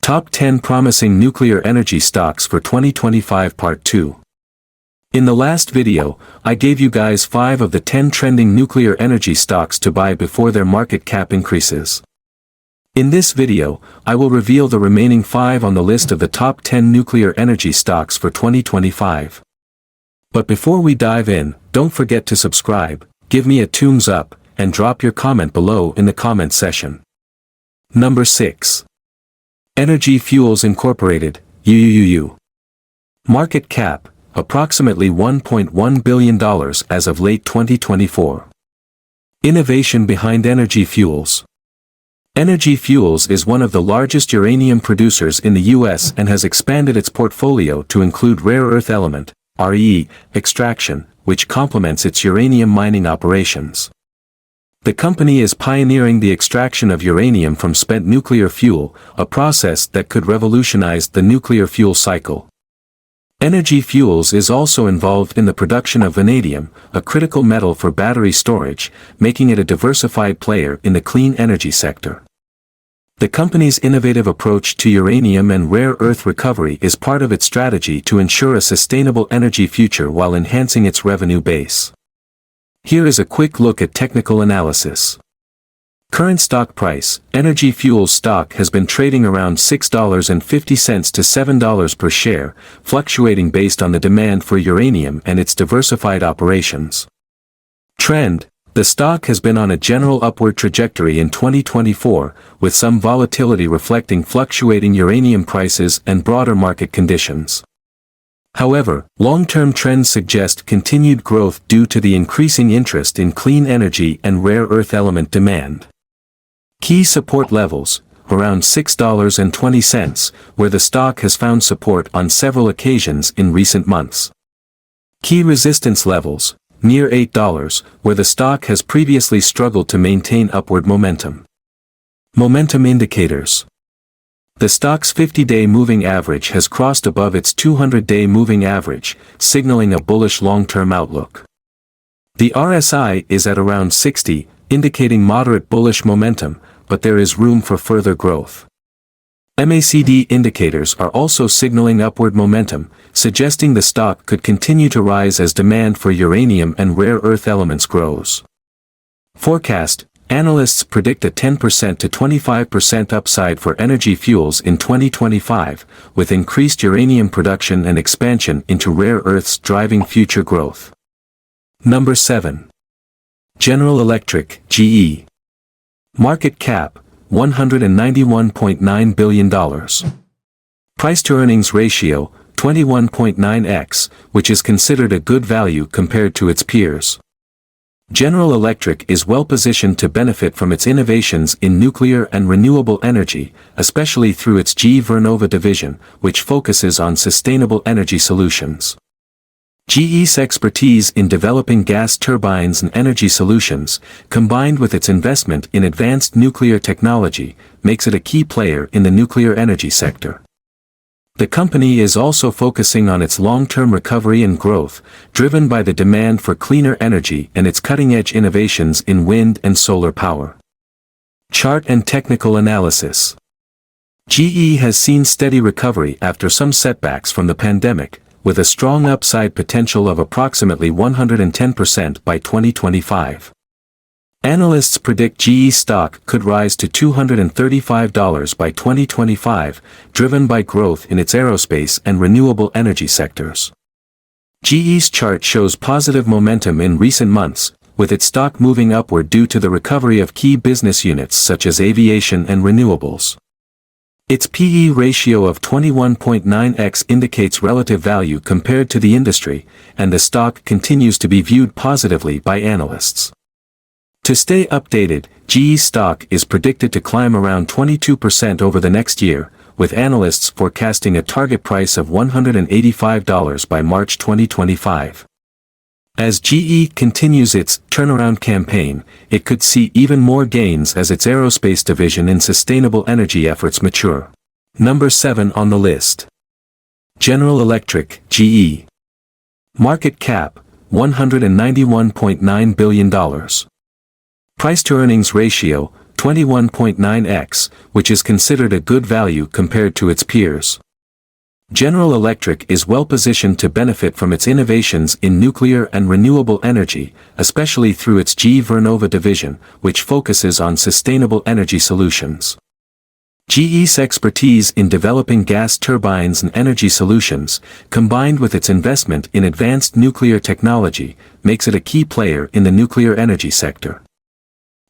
Top 10 Promising Nuclear Energy Stocks for 2025 Part 2. In the last video, I gave you guys 5 of the 10 trending nuclear energy stocks to buy before their market cap increases. In this video, I will reveal the remaining 5 on the list of the top 10 nuclear energy stocks for 2025. But before we dive in, don't forget to subscribe, give me a thumbs up, and drop your comment below in the comment section. Number 6. Energy Fuels Incorporated, UUUU. Market cap, approximately $1.1 billion as of late 2024. Innovation behind Energy Fuels. Energy Fuels is one of the largest uranium producers in the U.S. and has expanded its portfolio to include rare earth element, REE, extraction, which complements its uranium mining operations. The company is pioneering the extraction of uranium from spent nuclear fuel, a process that could revolutionize the nuclear fuel cycle. Energy Fuels is also involved in the production of vanadium, a critical metal for battery storage, making it a diversified player in the clean energy sector. The company's innovative approach to uranium and rare earth recovery is part of its strategy to ensure a sustainable energy future while enhancing its revenue base. Here is a quick look at technical analysis. Current stock price: Energy Fuels stock has been trading around $6.50 to $7 per share, fluctuating based on the demand for uranium and its diversified operations. Trend: the stock has been on a general upward trajectory in 2024, with some volatility reflecting fluctuating uranium prices and broader market conditions. However, long-term trends suggest continued growth due to the increasing interest in clean energy and rare earth element demand. Key support levels: around $6.20, where the stock has found support on several occasions in recent months. Key resistance levels: near $8, where the stock has previously struggled to maintain upward momentum. Momentum indicators: the stock's 50-day moving average has crossed above its 200-day moving average, signaling a bullish long-term outlook. The RSI is at around 60, indicating moderate bullish momentum, but there is room for further growth. MACD indicators are also signaling upward momentum, suggesting the stock could continue to rise as demand for uranium and rare earth elements grows. Forecast: analysts predict a 10% to 25% upside for Energy Fuels in 2025, with increased uranium production and expansion into rare earths driving future growth. Number 7. General Electric, GE. Market cap, $191.9 billion. Price-to-earnings ratio, 21.9x, which is considered a good value compared to its peers. General Electric is well positioned to benefit from its innovations in nuclear and renewable energy, especially through its GE Vernova division, which focuses on sustainable energy solutions. GE's expertise in developing gas turbines and energy solutions, combined with its investment in advanced nuclear technology, makes it a key player in the nuclear energy sector. The company is also focusing on its long-term recovery and growth, driven by the demand for cleaner energy and its cutting-edge innovations in wind and solar power. Chart and technical analysis. GE has seen steady recovery after some setbacks from the pandemic, with a strong upside potential of approximately 110% by 2025. Analysts predict GE stock could rise to $235 by 2025, driven by growth in its aerospace and renewable energy sectors. GE's chart shows positive momentum in recent months, with its stock moving upward due to the recovery of key business units such as aviation and renewables. Its P/E ratio of 21.9x indicates relative value compared to the industry, and the stock continues to be viewed positively by analysts. To stay updated, GE stock is predicted to climb around 22% over the next year, with analysts forecasting a target price of $185 by March 2025. As GE continues its turnaround campaign, it could see even more gains as its aerospace division and sustainable energy efforts mature. Number 7 on the list. General Electric, GE. Market cap, $191.9 billion. Price-to-earnings ratio, 21.9x, which is considered a good value compared to its peers. General Electric is well positioned to benefit from its innovations in nuclear and renewable energy, especially through its GE Vernova division, which focuses on sustainable energy solutions. GE's expertise in developing gas turbines and energy solutions, combined with its investment in advanced nuclear technology, makes it a key player in the nuclear energy sector.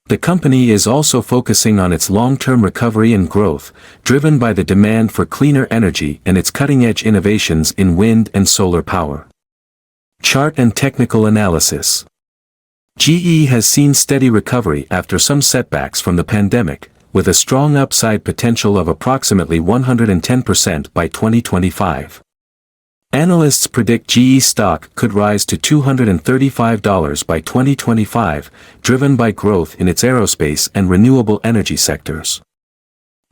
The company is also focusing on its long-term recovery and growth, driven by the demand for cleaner energy and its cutting-edge innovations in wind and solar power. Chart and technical analysis. GE has seen steady recovery after some setbacks from the pandemic, with a strong upside potential of approximately 110% by 2025. Analysts predict GE stock could rise to $235 by 2025, driven by growth in its aerospace and renewable energy sectors.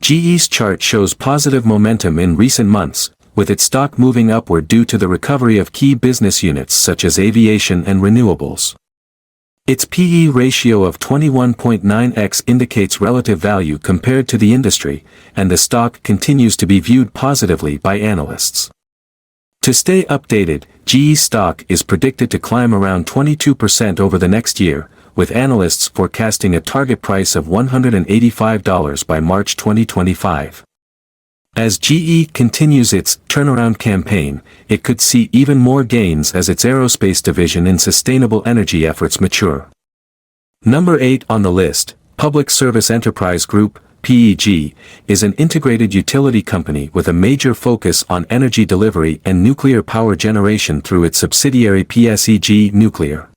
GE's chart shows positive momentum in recent months, with its stock moving upward due to the recovery of key business units such as aviation and renewables. Its P/E ratio of 21.9x indicates relative value compared to the industry, and the stock continues to be viewed positively by analysts. To stay updated, GE stock is predicted to climb around 22% over the next year, with analysts forecasting a target price of $185 by March 2025. As GE continues its turnaround campaign, it could see even more gains as its aerospace division and sustainable energy efforts mature. Number 8 on the list, Public Service Enterprise Group, PEG, is an integrated utility company with a major focus on energy delivery and nuclear power generation through its subsidiary PSEG Nuclear.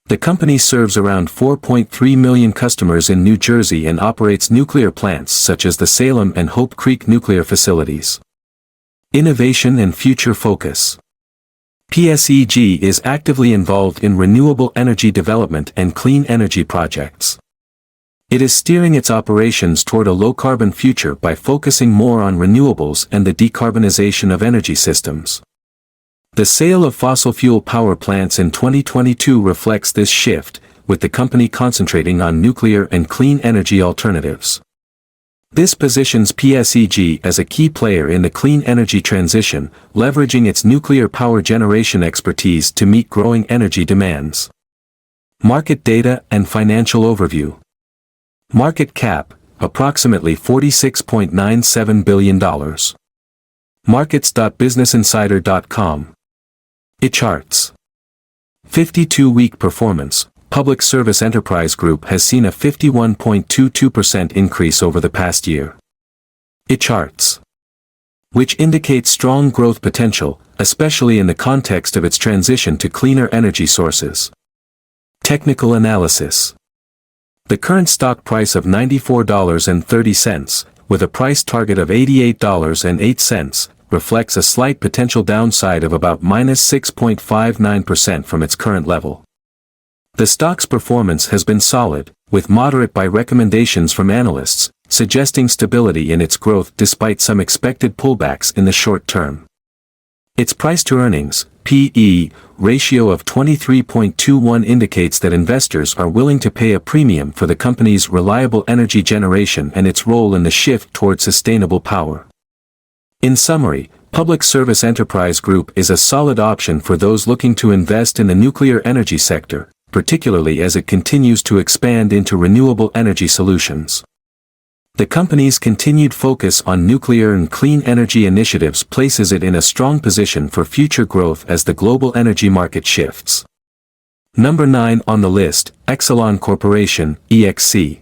The company serves around 4.3 million customers in New Jersey and operates nuclear plants such as the Salem and Hope Creek nuclear facilities. Innovation and future focus. PSEG is actively involved in renewable energy development and clean energy projects. It is steering its operations toward a low-carbon future by focusing more on renewables and the decarbonization of energy systems. The sale of fossil fuel power plants in 2022 reflects this shift, with the company concentrating on nuclear and clean energy alternatives. This positions PSEG as a key player in the clean energy transition, leveraging its nuclear power generation expertise to meet growing energy demands. Market data and financial overview. Market cap, approximately $46.97 billion. Markets.businessinsider.com. It charts. 52-week performance. Public Service Enterprise Group has seen a 51.22% increase over the past year. It charts. Which indicates strong growth potential, especially in the context of its transition to cleaner energy sources. Technical analysis. The current stock price of $94.30, with a price target of $88.08, reflects a slight potential downside of about -6.59% from its current level. The stock's performance has been solid, with moderate buy recommendations from analysts, suggesting stability in its growth despite some expected pullbacks in the short term. Its price-to-earnings, P/E, ratio of 23.21 indicates that investors are willing to pay a premium for the company's reliable energy generation and its role in the shift toward sustainable power. In summary, Public Service Enterprise Group is a solid option for those looking to invest in the nuclear energy sector, particularly as it continues to expand into renewable energy solutions. The company's continued focus on nuclear and clean energy initiatives places it in a strong position for future growth as the global energy market shifts. Number 9 on the list, Exelon Corporation, EXC.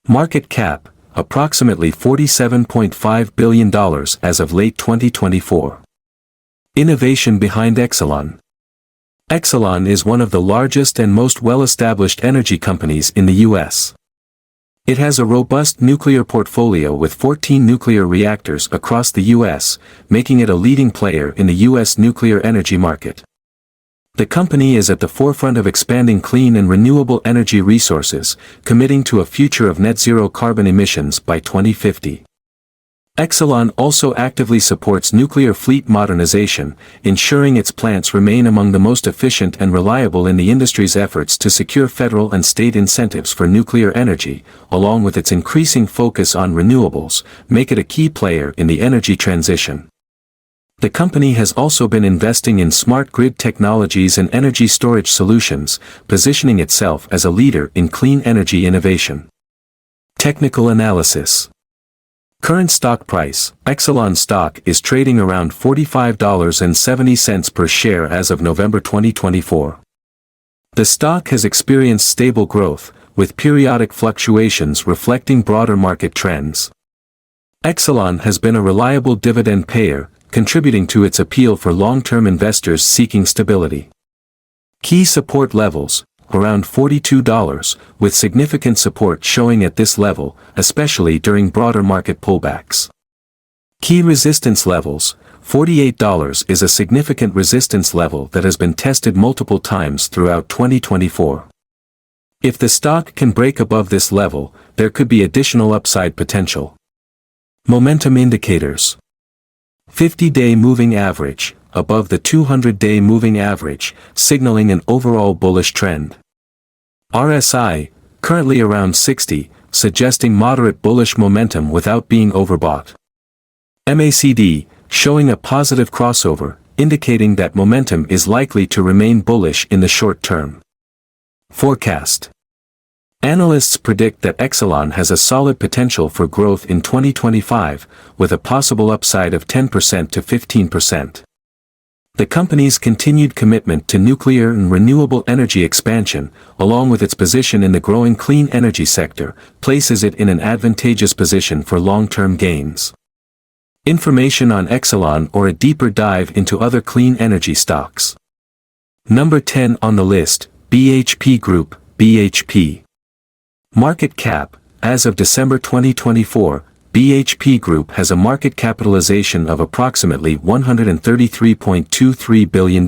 Market cap, approximately $47.5 billion as of late 2024. Innovation behind Exelon. Exelon is one of the largest and most well-established energy companies in the U.S. It has a robust nuclear portfolio with 14 nuclear reactors across the U.S., making it a leading player in the U.S. nuclear energy market. The company is at the forefront of expanding clean and renewable energy resources, committing to a future of net zero carbon emissions by 2050. Exelon also actively supports nuclear fleet modernization, ensuring its plants remain among the most efficient and reliable in the industry's efforts to secure federal and state incentives for nuclear energy, along with its increasing focus on renewables, make it a key player in the energy transition. The company has also been investing in smart grid technologies and energy storage solutions, positioning itself as a leader in clean energy innovation. Technical analysis. Current stock price: Exelon stock is trading around $45.70 per share as of November 2024. The stock has experienced stable growth, with periodic fluctuations reflecting broader market trends. Exelon has been a reliable dividend payer, contributing to its appeal for long-term investors seeking stability. Key support levels: around $42, with significant support showing at this level, especially during broader market pullbacks. Key resistance levels: $48 is a significant resistance level that has been tested multiple times throughout 2024. If the stock can break above this level, there could be additional upside potential. Momentum indicators. 50-day moving average, above the 200-day moving average, signaling an overall bullish trend. RSI, currently around 60, suggesting moderate bullish momentum without being overbought. MACD, showing a positive crossover, indicating that momentum is likely to remain bullish in the short term. Forecast. Analysts predict that Exelon has a solid potential for growth in 2025, with a possible upside of 10% to 15%. The company's continued commitment to nuclear and renewable energy expansion, along with its position in the growing clean energy sector, places it in an advantageous position for long-term gains. Information on Exelon or a deeper dive into other clean energy stocks. Number 10 on the list, BHP Group, BHP. Market cap: as of December 2024, BHP Group has a market capitalization of approximately $133.23 billion.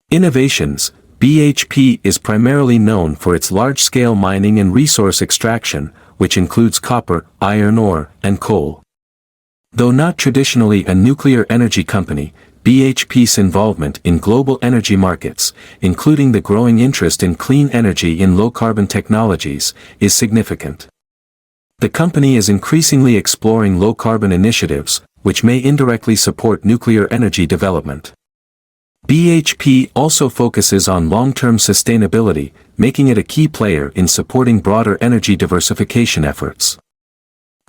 Innovations: BHP is primarily known for its large-scale mining and resource extraction, which includes copper, iron ore, and coal. Though not traditionally a nuclear energy company, BHP's involvement in global energy markets, including the growing interest in clean energy in low-carbon technologies, is significant. The company is increasingly exploring low-carbon initiatives, which may indirectly support nuclear energy development. BHP also focuses on long-term sustainability, making it a key player in supporting broader energy diversification efforts.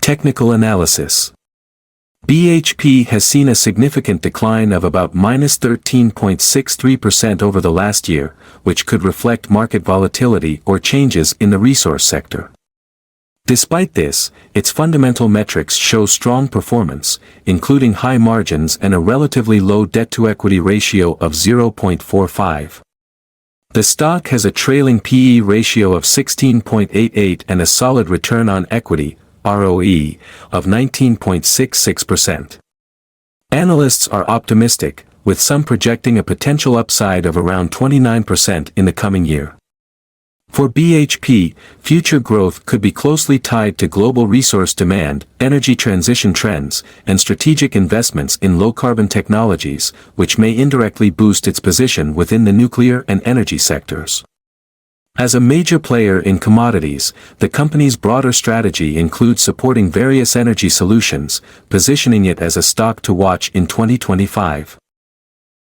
Technical analysis. BHP has seen a significant decline of about -13.63% over the last year, which could reflect market volatility or changes in the resource sector. Despite this, its fundamental metrics show strong performance, including high margins and a relatively low debt-to-equity ratio of 0.45. The stock has a trailing PE ratio of 16.88 and a solid return on equity, ROE, of 19.66%. Analysts are optimistic, with some projecting a potential upside of around 29% in the coming year. For BHP, future growth could be closely tied to global resource demand, energy transition trends, and strategic investments in low-carbon technologies, which may indirectly boost its position within the nuclear and energy sectors. As a major player in commodities, the company's broader strategy includes supporting various energy solutions, positioning it as a stock to watch in 2025.